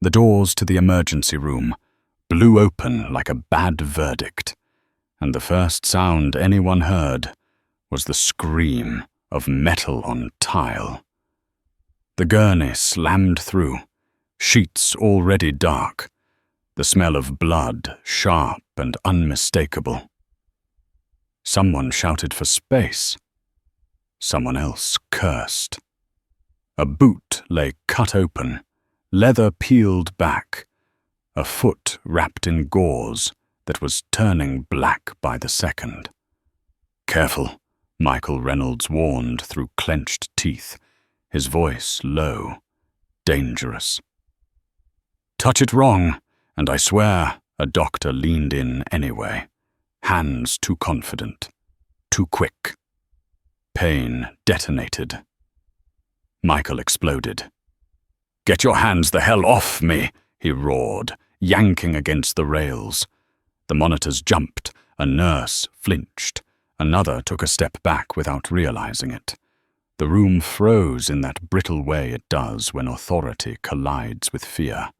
The doors to the emergency room blew open like a bad verdict, and the first sound anyone heard was the scream of metal on tile. The gurney slammed through, sheets already dark, the smell of blood sharp and unmistakable. Someone shouted for space. Someone else cursed. A boot lay cut open, leather peeled back, a foot wrapped in gauze that was turning black by the second. "Careful," Michael Reynolds warned through clenched teeth, his voice low, dangerous. "Touch it wrong, and I swear," a doctor leaned in anyway, hands too confident, too quick. Pain detonated. Michael exploded. "Get your hands the hell off me," he roared, yanking against the rails. The monitors jumped, a nurse flinched, another took a step back without realizing it. The room froze in that brittle way it does when authority collides with fear.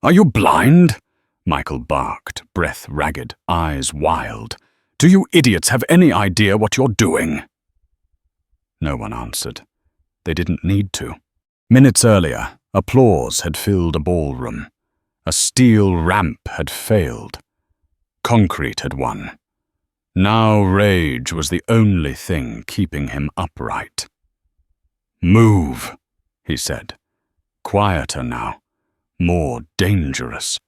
"Are you blind?" Michael barked, breath ragged, eyes wild. "Do you idiots have any idea what you're doing?" No one answered. They didn't need to. Minutes earlier, applause had filled a ballroom. A steel ramp had failed. Concrete had won. Now rage was the only thing keeping him upright. "Move," he said, quieter now, more dangerous.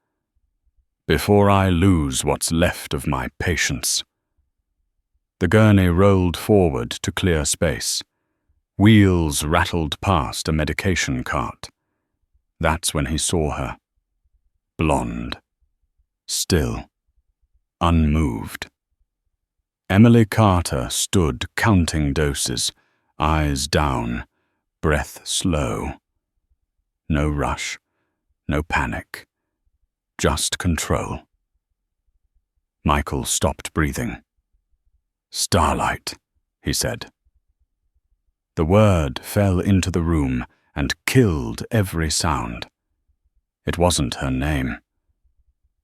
"Before I lose what's left of my patience." The gurney rolled forward to clear space. Wheels rattled past a medication cart. That's when he saw her. Blonde. Still. Unmoved. Emily Carter stood counting doses, eyes down, breath slow. No rush, no panic, just control. Michael stopped breathing. "Starlight," he said. The word fell into the room and killed every sound. It wasn't her name.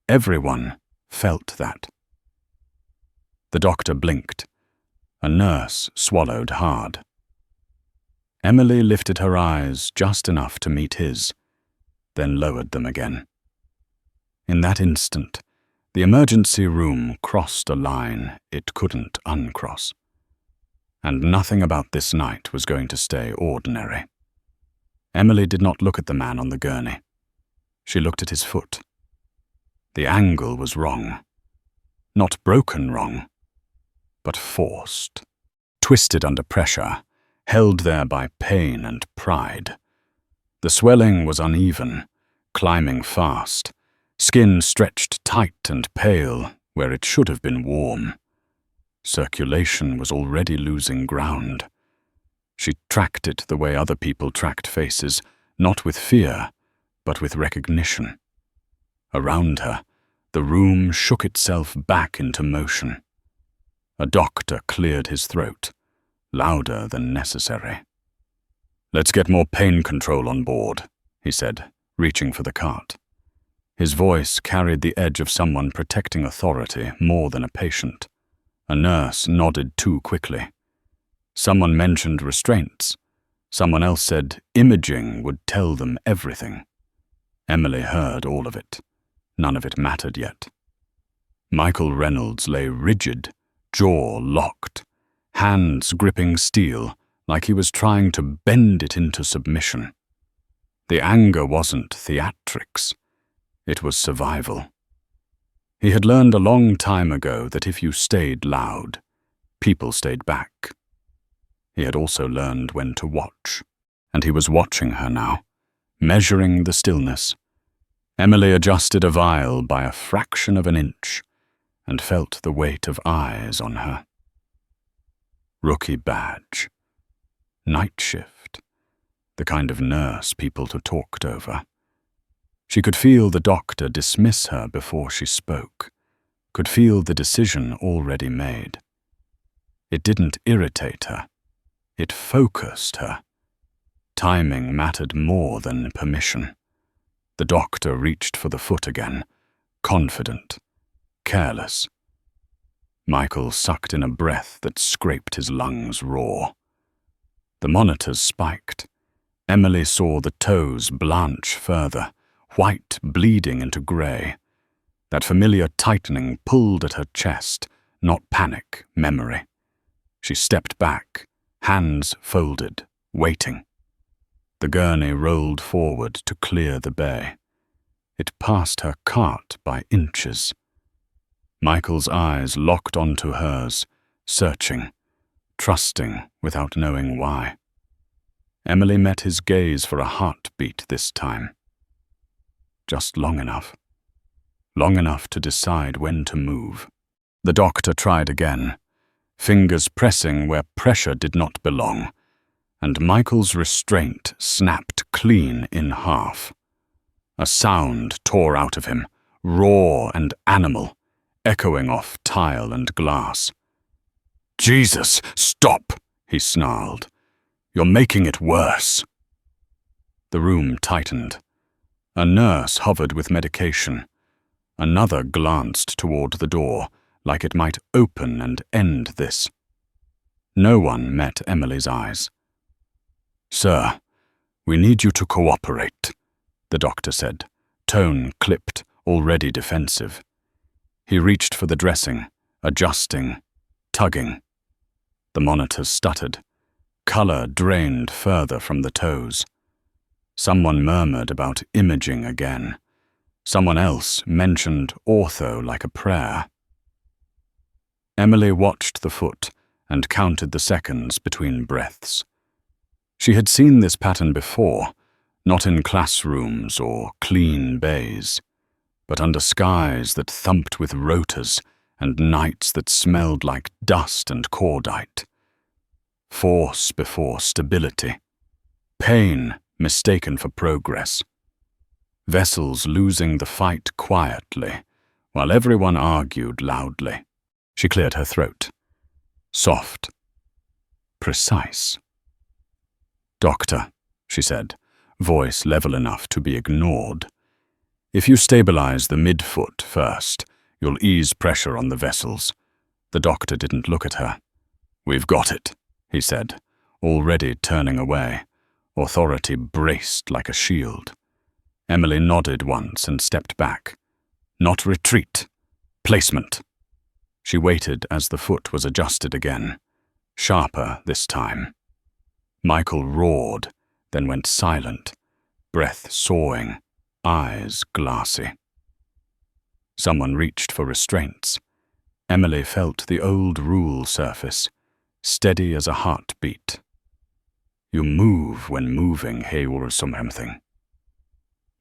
Everyone felt that. The doctor blinked. A nurse swallowed hard. Emily lifted her eyes just enough to meet his, then lowered them again. In that instant, the emergency room crossed a line it couldn't uncross. And nothing about this night was going to stay ordinary. Emily did not look at the man on the gurney. She looked at his foot. The angle was wrong. Not broken wrong, but forced. Twisted under pressure, held there by pain and pride. The swelling was uneven, climbing fast, skin stretched tight and pale where it should have been warm. Circulation was already losing ground. She tracked it the way other people tracked faces, not with fear, but with recognition. Around her, the room shook itself back into motion. A doctor cleared his throat, louder than necessary. "Let's get more pain control on board," he said, reaching for the cart. His voice carried the edge of someone protecting authority more than a patient. A nurse nodded too quickly. Someone mentioned restraints. Someone else said imaging would tell them everything. Emily heard all of it. None of it mattered yet. Michael Reynolds lay rigid, jaw locked, hands gripping steel like he was trying to bend it into submission. The anger wasn't theatrics. It was survival. He had learned a long time ago that if you stayed loud, people stayed back. He had also learned when to watch, and he was watching her now, measuring the stillness. Emily adjusted a vial by a fraction of an inch and felt the weight of eyes on her. Rookie badge. Night shift. The kind of nurse people talked over. She could feel the doctor dismiss her before she spoke, could feel the decision already made. It didn't irritate her. It focused her. Timing mattered more than permission. The doctor reached for the foot again, confident, careless. Michael sucked in a breath that scraped his lungs raw. The monitors spiked. Emily saw the toes blanch further, white bleeding into grey. That familiar tightening pulled at her chest, not panic, memory. She stepped back, hands folded, waiting. The gurney rolled forward to clear the bay. It passed her cart by inches. Michael's eyes locked onto hers, searching, trusting without knowing why. Emily met his gaze for a heartbeat this time. Just long enough to decide when to move. The doctor tried again, fingers pressing where pressure did not belong, and Michael's restraint snapped clean in half. A sound tore out of him, raw and animal, echoing off tile and glass. "Jesus, stop!" he snarled. "You're making it worse." The room tightened. A nurse hovered with medication. Another glanced toward the door, like it might open and end this. No one met Emily's eyes. "Sir, we need you to cooperate," the doctor said, tone clipped, already defensive. He reached for the dressing, adjusting, tugging. The monitors stuttered. Color drained further from the toes. Someone murmured about imaging again. Someone else mentioned ortho like a prayer. Emily watched the foot and counted the seconds between breaths. She had seen this pattern before, not in classrooms or clean bays, but under skies that thumped with rotors and nights that smelled like dust and cordite. Force before stability. Pain mistaken for progress. Vessels losing the fight quietly, while everyone argued loudly. She cleared her throat. Soft. Precise. "Doctor," she said, voice level enough to be ignored. "If you stabilize the midfoot first, you'll ease pressure on the vessels." The doctor didn't look at her. "We've got it," he said, already turning away. Authority braced like a shield. Emily nodded once and stepped back. Not retreat. Placement. She waited as the foot was adjusted again. Sharper this time. Michael roared, then went silent, breath sawing, eyes glassy. Someone reached for restraints. Emily felt the old rule surface, steady as a heartbeat. You move when moving, hej or something.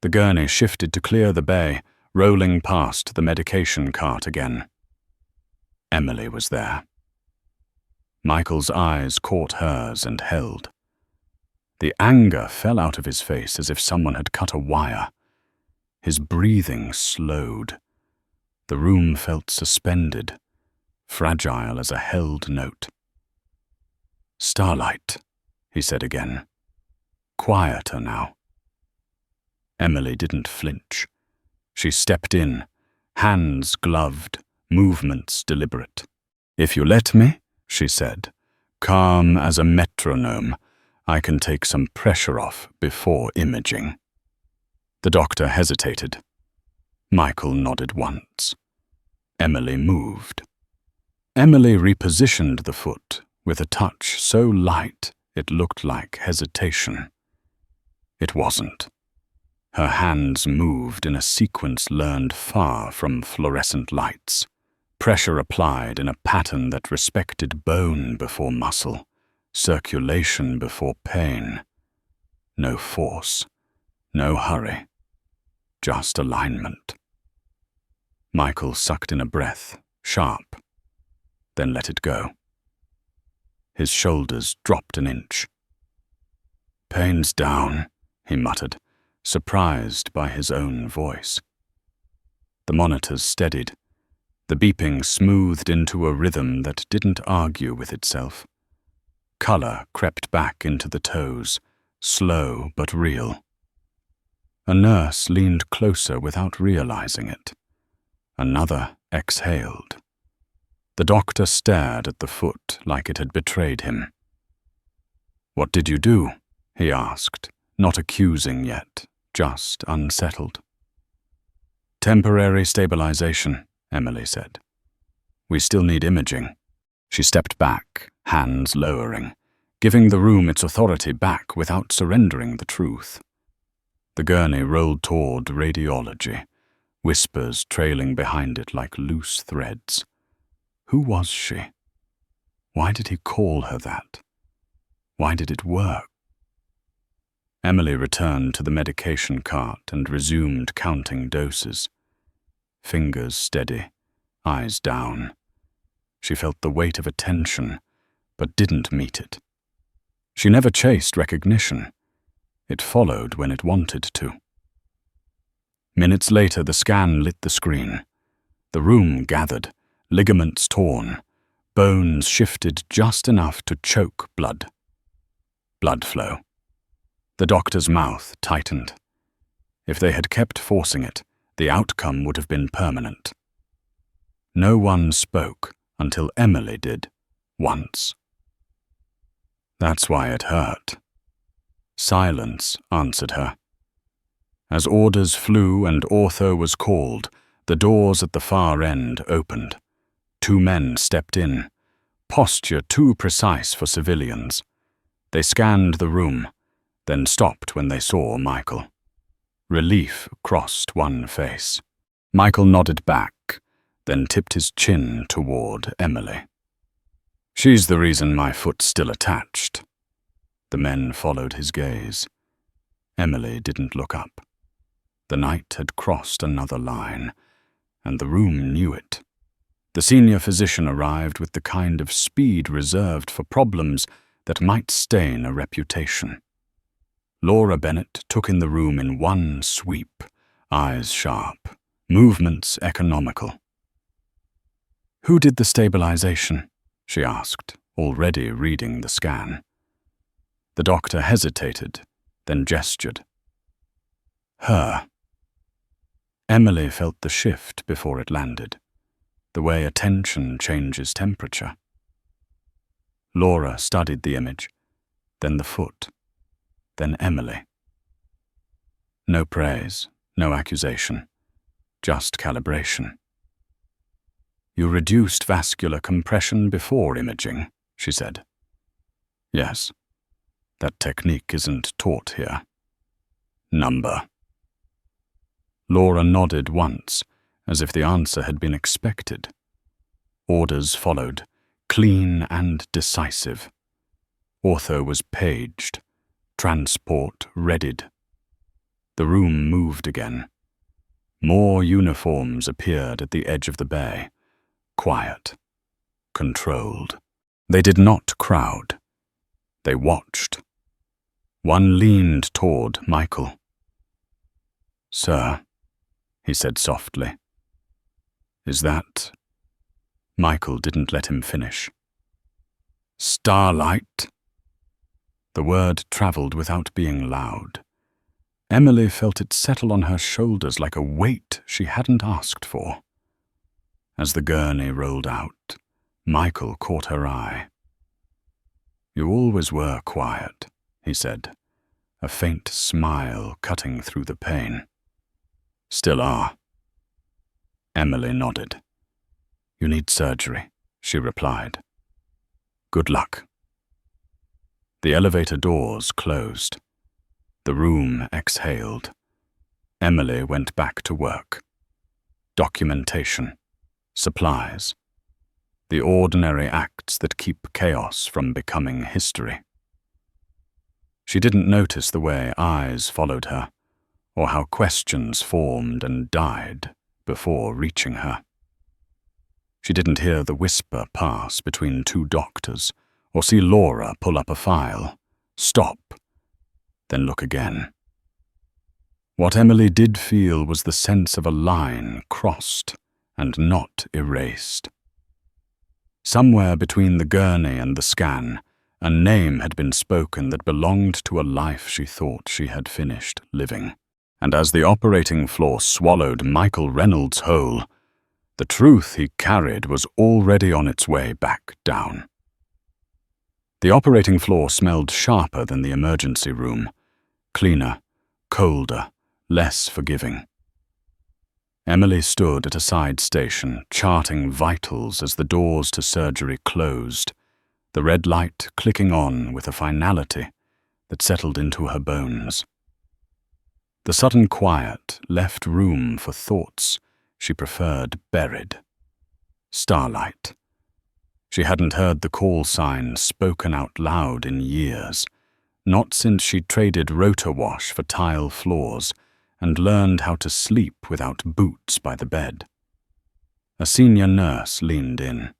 The gurney shifted to clear the bay, rolling past the medication cart again. Emily was there. Michael's eyes caught hers and held. The anger fell out of his face as if someone had cut a wire. His breathing slowed. The room felt suspended, fragile as a held note. "Starlight," he said again. Quieter now. Emily didn't flinch. She stepped in, hands gloved, movements deliberate. "If you let me," she said, calm as a metronome, "I can take some pressure off before imaging." The doctor hesitated. Michael nodded once. Emily moved. Emily repositioned the foot with a touch so light it looked like hesitation. It wasn't. Her hands moved in a sequence learned far from fluorescent lights. Pressure applied in a pattern that respected bone before muscle, circulation before pain. No force, no hurry, just alignment. Michael sucked in a breath, sharp, then let it go. His shoulders dropped an inch. "Pain's down," he muttered, surprised by his own voice. The monitors steadied. The beeping smoothed into a rhythm that didn't argue with itself. Color crept back into the toes, slow but real. A nurse leaned closer without realizing it. Another exhaled. The doctor stared at the foot like it had betrayed him. "What did you do?" he asked, not accusing yet, just unsettled. "Temporary stabilization," Emily said. "We still need imaging." She stepped back, hands lowering, giving the room its authority back without surrendering the truth. The gurney rolled toward radiology, whispers trailing behind it like loose threads. Who was she? Why did he call her that? Why did it work? Emily returned to the medication cart and resumed counting doses. Fingers steady, eyes down. She felt the weight of attention, but didn't meet it. She never chased recognition. It followed when it wanted to. Minutes later, the scan lit the screen. The room gathered, ligaments torn, bones shifted just enough to choke blood. Blood flow. The doctor's mouth tightened. If they had kept forcing it, the outcome would have been permanent. No one spoke until Emily did, once. That's why it hurt. Silence answered her. As orders flew and ortho was called, the doors at the far end opened. 2 men stepped in, posture too precise for civilians. They scanned the room, then stopped when they saw Michael. Relief crossed one face. Michael nodded back, then tipped his chin toward Emily. "She's the reason my foot's still attached." The men followed his gaze. Emily didn't look up. The night had crossed another line, and the room knew it. The senior physician arrived with the kind of speed reserved for problems that might stain a reputation. Laura Bennett took in the room in one sweep, eyes sharp, movements economical. "Who did the stabilization?" she asked, already reading the scan. The doctor hesitated, then gestured. "Her." Emily felt the shift before it landed, the way attention changes temperature. Laura studied the image, then the foot, then Emily. No praise, no accusation, just calibration. "You reduced vascular compression before imaging," she said. "Yes. That technique isn't taught here." "Number." Laura nodded once, as if the answer had been expected. Orders followed, clean and decisive. Ortho was paged, transport readied. The room moved again. More uniforms appeared at the edge of the bay, quiet, controlled. They did not crowd. They watched. One leaned toward Michael. "Sir," he said softly. "Is that—" Michael didn't let him finish. "Starlight?" The word traveled without being loud. Emily felt it settle on her shoulders like a weight she hadn't asked for. As the gurney rolled out, Michael caught her eye. "You always were quiet," he said, a faint smile cutting through the pain. "Still are." Emily nodded. "You need surgery," she replied. "Good luck." The elevator doors closed. The room exhaled. Emily went back to work. Documentation, supplies, the ordinary acts that keep chaos from becoming history. She didn't notice the way eyes followed her, or how questions formed and died before reaching her. She didn't hear the whisper pass between 2 doctors, or see Laura pull up a file, stop, then look again. What Emily did feel was the sense of a line crossed and not erased. Somewhere between the gurney and the scan, a name had been spoken that belonged to a life she thought she had finished living. and as the operating floor swallowed Michael Reynolds whole, the truth he carried was already on its way back down. The operating floor smelled sharper than the emergency room, cleaner, colder, less forgiving. Emily stood at a side station, charting vitals as the doors to surgery closed, the red light clicking on with a finality that settled into her bones. The sudden quiet left room for thoughts she preferred buried. Starlight. She hadn't heard the call sign spoken out loud in years, not since she'd traded rotor wash for tile floors and learned how to sleep without boots by the bed. A senior nurse leaned in,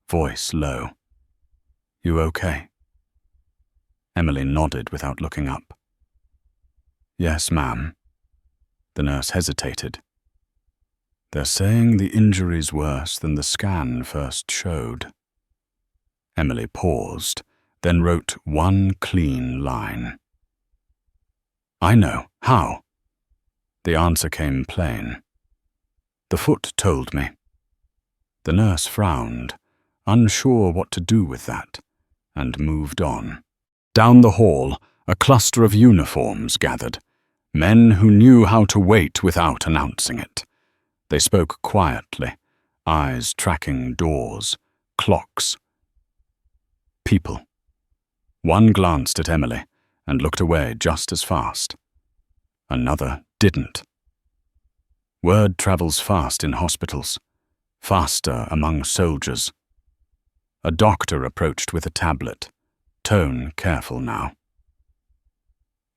voice low. "You okay?" Emily nodded without looking up. "Yes, ma'am." The nurse hesitated. "They're saying the injury's worse than the scan first showed." Emily paused, then wrote one clean line. "I know. How?" The answer came plain. "The foot told me." The nurse frowned, unsure what to do with that, and moved on. Down the hall, a cluster of uniforms gathered, men who knew how to wait without announcing it. They spoke quietly, eyes tracking doors, clocks. People. One glanced at Emily and looked away just as fast. Another didn't. Word travels fast in hospitals, faster among soldiers. A doctor approached with a tablet, tone careful now.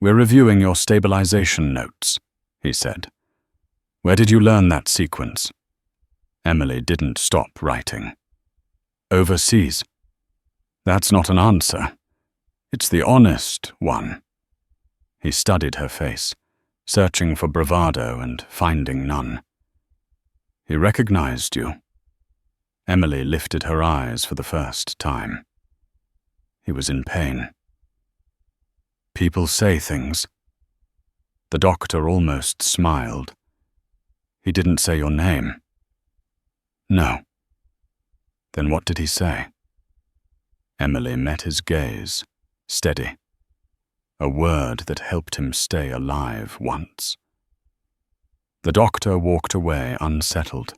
"We're reviewing your stabilization notes," he said. "Where did you learn that sequence?" Emily didn't stop writing. "Overseas." "That's not an answer. It's the honest one." He studied her face, searching for bravado and finding none. "He recognized you." Emily lifted her eyes for the first time. He was in pain. "People say things." The doctor almost smiled. "He didn't say your name." "No." "Then what did he say?" Emily met his gaze, steady. A word that helped him stay alive once. The doctor walked away unsettled.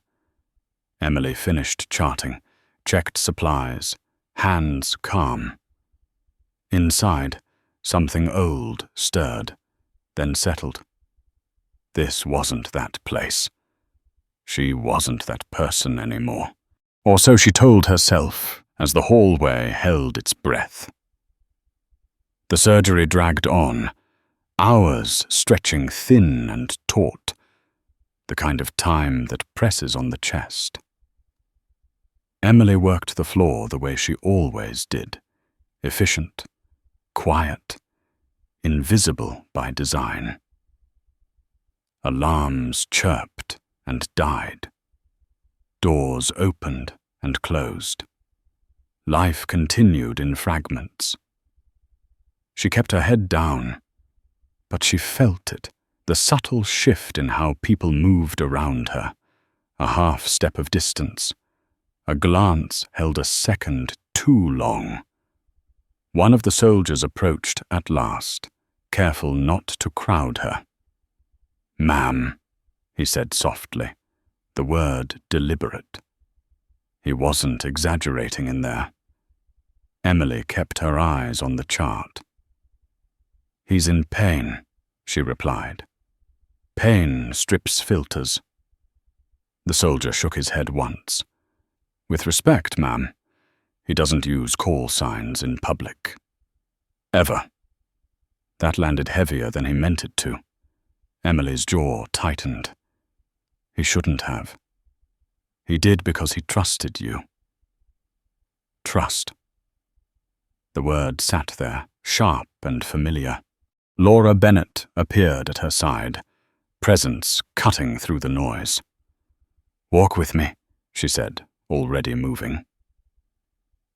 Emily finished charting, checked supplies, hands calm. Inside, something old stirred, then settled. This wasn't that place. She wasn't that person anymore. Or so she told herself as the hallway held its breath. The surgery dragged on, hours stretching thin and taut, the kind of time that presses on the chest. Emily worked the floor the way she always did, efficient, quiet, invisible by design. Alarms chirped and died. Doors opened and closed. Life continued in fragments. She kept her head down, but she felt it, the subtle shift in how people moved around her, a half step of distance. A glance held a second too long. One of the soldiers approached at last, careful not to crowd her. "Ma'am," he said softly, the word deliberate. He wasn't exaggerating in there. Emily kept her eyes on the chart. "He's in pain," she replied. "Pain strips filters." The soldier shook his head once. "With respect, ma'am, he doesn't use call signs in public. Ever." That landed heavier than he meant it to. Emily's jaw tightened. He shouldn't have. He did because he trusted you. Trust. The word sat there, sharp and familiar. Laura Bennett appeared at her side, presence cutting through the noise. "Walk with me," she said, already moving.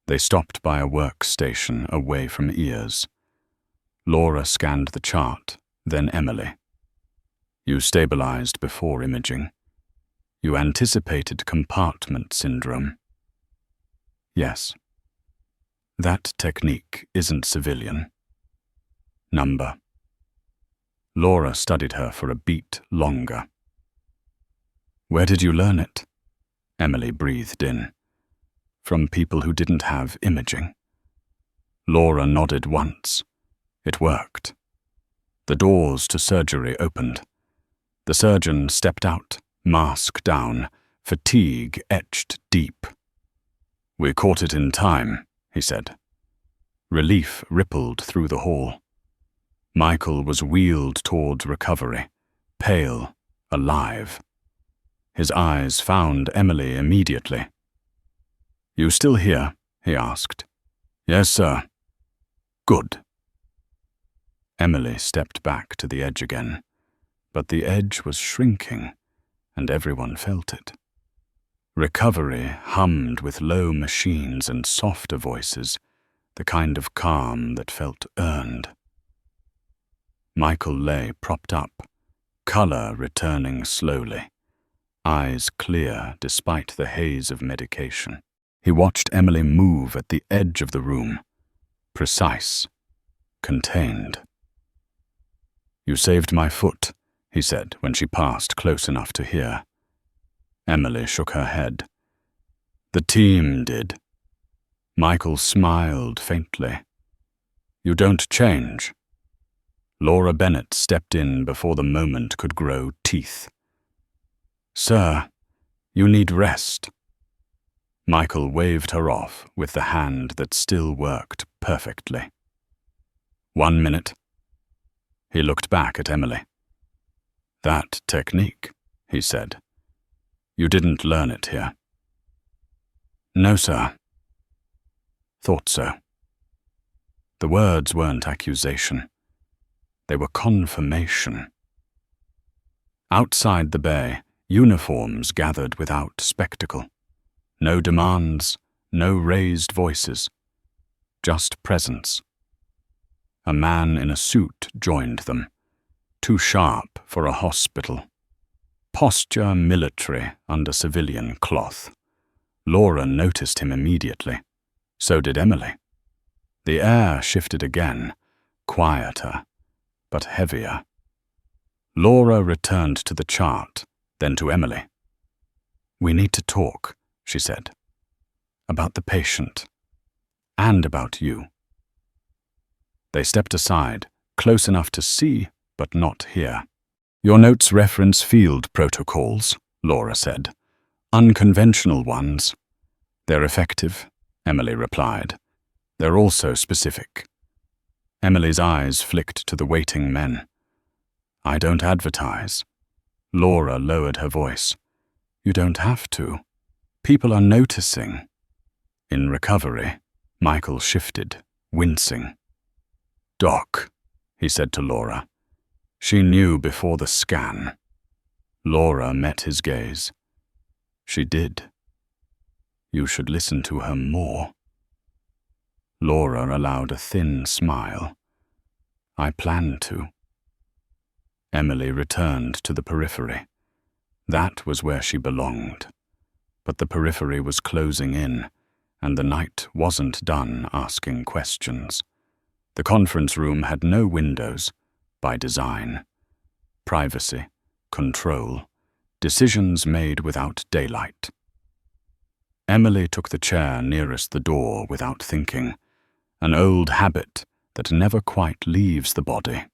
They stopped by a workstation away from ears. Laura scanned the chart, then Emily. You stabilized before imaging. You anticipated compartment syndrome. Yes. That technique isn't civilian. Number. Laura studied her for a beat longer. Where did you learn it? Emily breathed in. From people who didn't have imaging. Laura nodded once. It worked. The doors to surgery opened. The surgeon stepped out, mask down, fatigue etched deep. We caught it in time, he said. Relief rippled through the hall. Michael was wheeled toward recovery, pale, alive. His eyes found Emily immediately. You still here? He asked. Yes, sir. Good. Emily stepped back to the edge again, but the edge was shrinking, and everyone felt it. Recovery hummed with low machines and softer voices, the kind of calm that felt earned. Michael lay propped up, color returning slowly, eyes clear despite the haze of medication. He watched Emily move at the edge of the room, precise, contained. You saved my foot, he said when she passed close enough to hear. Emily shook her head. The team did. Michael smiled faintly. You don't change. Laura Bennett stepped in before the moment could grow teeth. Sir, you need rest. Michael waved her off with the hand that still worked perfectly. 1 minute. He looked back at Emily. That technique, he said. You didn't learn it here. No, sir. Thought so. The words weren't accusation. They were confirmation. Outside the bay, uniforms gathered without spectacle. No demands, no raised voices. Just presence. A man in a suit joined them, too sharp for a hospital. Posture military under civilian cloth. Laura noticed him immediately. So did Emily. The air shifted again, quieter, but heavier. Laura returned to the chart, then to Emily. We need to talk, she said, about the patient, and about you. They stepped aside, close enough to see, but not hear. Your notes reference field protocols, Laura said. Unconventional ones. They're effective, Emily replied. They're also specific. Emily's eyes flicked to the waiting men. I don't advertise. Laura lowered her voice. You don't have to. People are noticing. In recovery, Michael shifted, wincing. Doc, he said to Laura. She knew before the scan. Laura met his gaze. She did. You should listen to her more. Laura allowed a thin smile. I planned to. Emily returned to the periphery. That was where she belonged. But the periphery was closing in, and the night wasn't done asking questions. The conference room had no windows, by design. Privacy, control, decisions made without daylight. Emily took the chair nearest the door without thinking, an old habit that never quite leaves the body.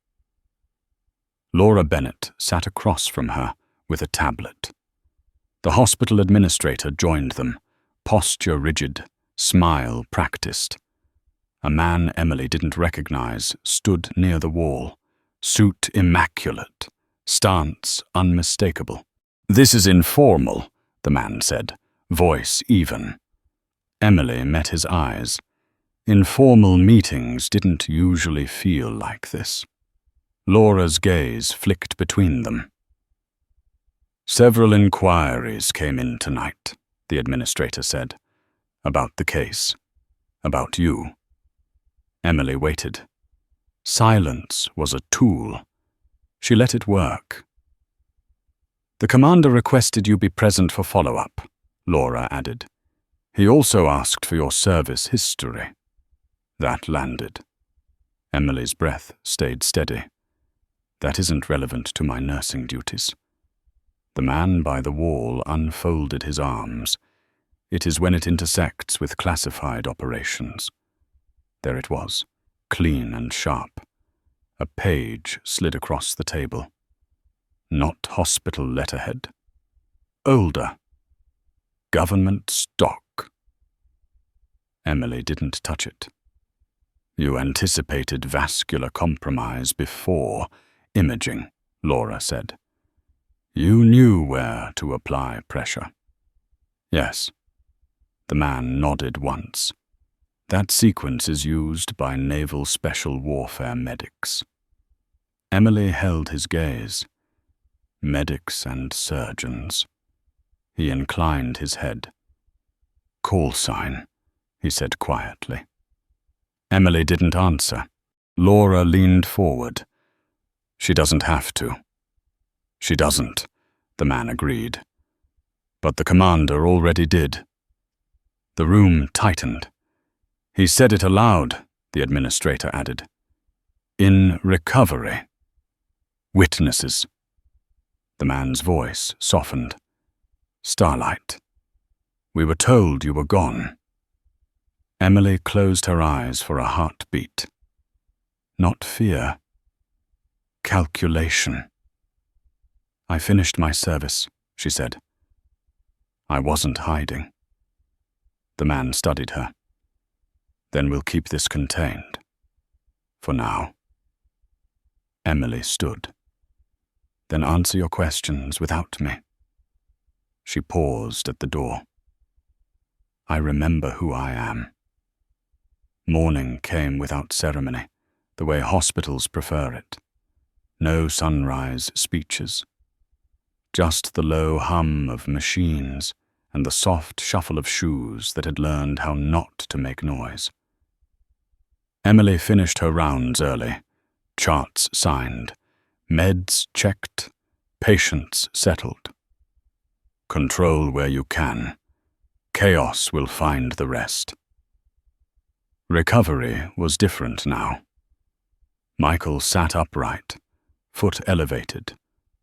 Laura Bennett sat across from her with a tablet. The hospital administrator joined them, posture rigid, smile practiced. A man Emily didn't recognize stood near the wall, suit immaculate, stance unmistakable. This is informal, the man said, voice even. Emily met his eyes. Informal meetings didn't usually feel like this. Laura's gaze flicked between them. Several inquiries came in tonight, the administrator said, about the case, about you. Emily waited. Silence was a tool. She let it work. The commander requested you be present for follow-up, Laura added. He also asked for your service history. That landed. Emily's breath stayed steady. That isn't relevant to my nursing duties. The man by the wall unfolded his arms. It is when it intersects with classified operations. There it was, clean and sharp. A page slid across the table. Not hospital letterhead. Older. Government stock. Emily didn't touch it. You anticipated vascular compromise before imaging, Laura said. You knew where to apply pressure. Yes. The man nodded once. That sequence is used by naval special warfare medics. Emily held his gaze. Medics and surgeons. He inclined his head. Call sign, he said quietly. Emily didn't answer. Laura leaned forward. She doesn't have to. She doesn't, the man agreed. But the commander already did. The room tightened. He said it aloud, the administrator added. In recovery. Witnesses. The man's voice softened. Starlight. We were told you were gone. Emily closed her eyes for a heartbeat. Not fear. Calculation. I finished my service, she said. I wasn't hiding. The man studied her. Then we'll keep this contained. For now. Emily stood. Then answer your questions without me. She paused at the door. I remember who I am. Morning came without ceremony, the way hospitals prefer it. No sunrise speeches. Just the low hum of machines and the soft shuffle of shoes that had learned how not to make noise. Emily finished her rounds early, charts signed, meds checked, patients settled. Control where you can. Chaos will find the rest. Recovery was different now. Michael sat upright, foot elevated,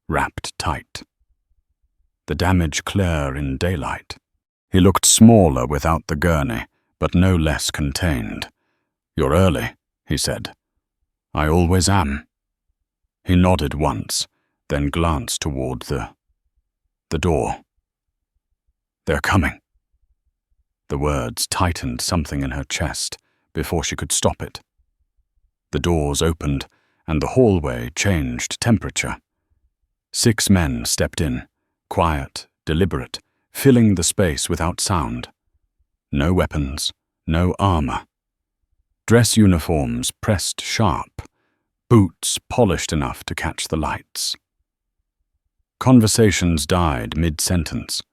wrapped tight. The damage clear in daylight. He looked smaller without the gurney, but no less contained. You're early, he said. I always am. He nodded once, then glanced toward the door. They're coming. The words tightened something in her chest before she could stop it. The doors opened, and the hallway changed temperature. 6 men stepped in, quiet, deliberate, filling the space without sound. No weapons, no armor. Dress uniforms pressed sharp, boots polished enough to catch the lights. Conversations died mid-sentence.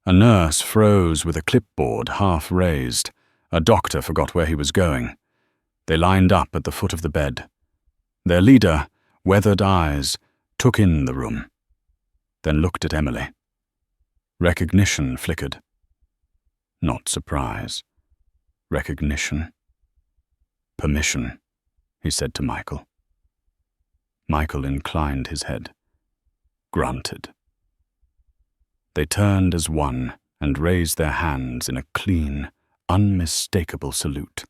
A nurse froze with a clipboard half raised. A doctor forgot where he was going. They lined up at the foot of the bed. Their leader, weathered eyes, took in the room, then looked at Emily. Recognition flickered. Not surprise. Recognition. Permission, he said to Michael. Michael inclined his head, grunted. They turned as one and raised their hands in a clean, unmistakable salute.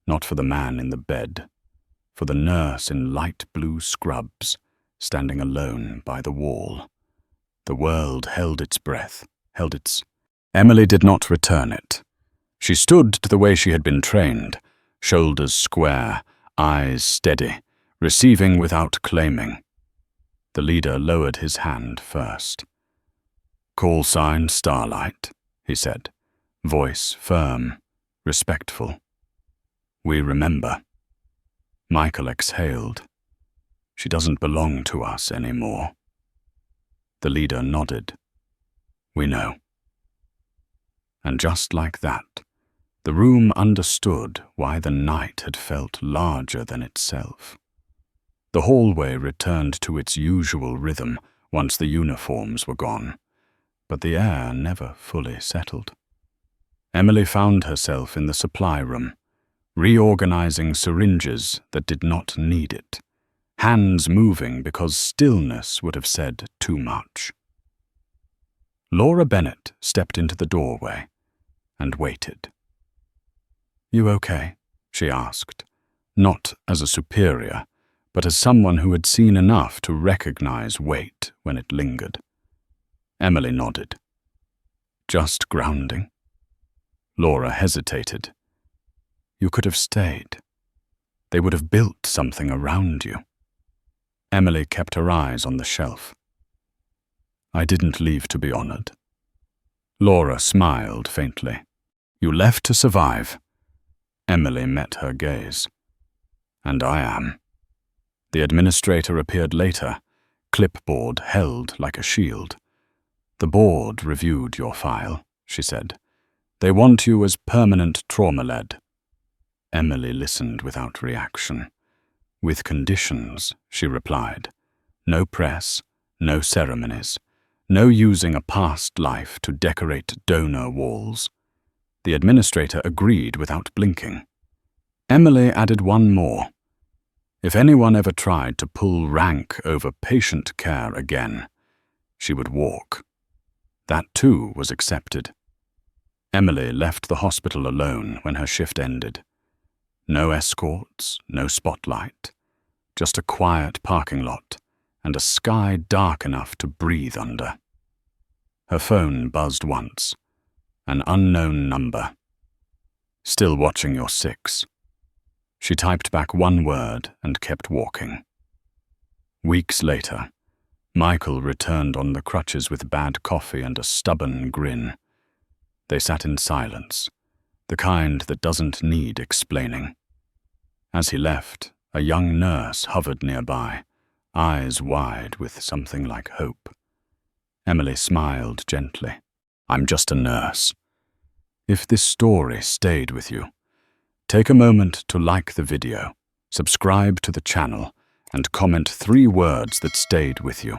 Not for the man in the bed, for the nurse in light blue scrubs, standing alone by the wall. The world held its breath, held its... Emily did not return it. She stood the way she had been trained, shoulders square, eyes steady, receiving without claiming. The leader lowered his hand first. Call sign Starlight, he said, voice firm, respectful. We remember. Michael exhaled. She doesn't belong to us anymore. The leader nodded. We know. And just like that, the room understood why the night had felt larger than itself. The hallway returned to its usual rhythm, once the uniforms were gone, but the air never fully settled. Emily found herself in the supply room, reorganizing syringes that did not need it, hands moving because stillness would have said too much. Laura Bennett stepped into the doorway and waited. "You okay?" she asked, not as a superior, but as someone who had seen enough to recognize weight when it lingered. Emily nodded. "Just grounding?" Laura hesitated. "You could have stayed. They would have built something around you." Emily kept her eyes on the shelf. "I didn't leave to be honored." Laura smiled faintly. "You left to survive." Emily met her gaze. "And I am." The administrator appeared later, clipboard held like a shield. "The board reviewed your file," she said. "They want you as permanent trauma-led." Emily listened without reaction. "With conditions," she replied. "No press, no ceremonies, no using a past life to decorate donor walls." The administrator agreed without blinking. Emily added one more. If anyone ever tried to pull rank over patient care again, she would walk. That too was accepted. Emily left the hospital alone when her shift ended. No escorts, no spotlight, just a quiet parking lot and a sky dark enough to breathe under. Her phone buzzed once. An unknown number. "Still watching your 6. She typed back one word and kept walking. Weeks later, Michael returned on the crutches with bad coffee and a stubborn grin. They sat in silence, the kind that doesn't need explaining. As he left, a young nurse hovered nearby, eyes wide with something like hope. Emily smiled gently. "I'm just a nurse." If this story stayed with you, take a moment to like the video, subscribe to the channel, and comment 3 words that stayed with you.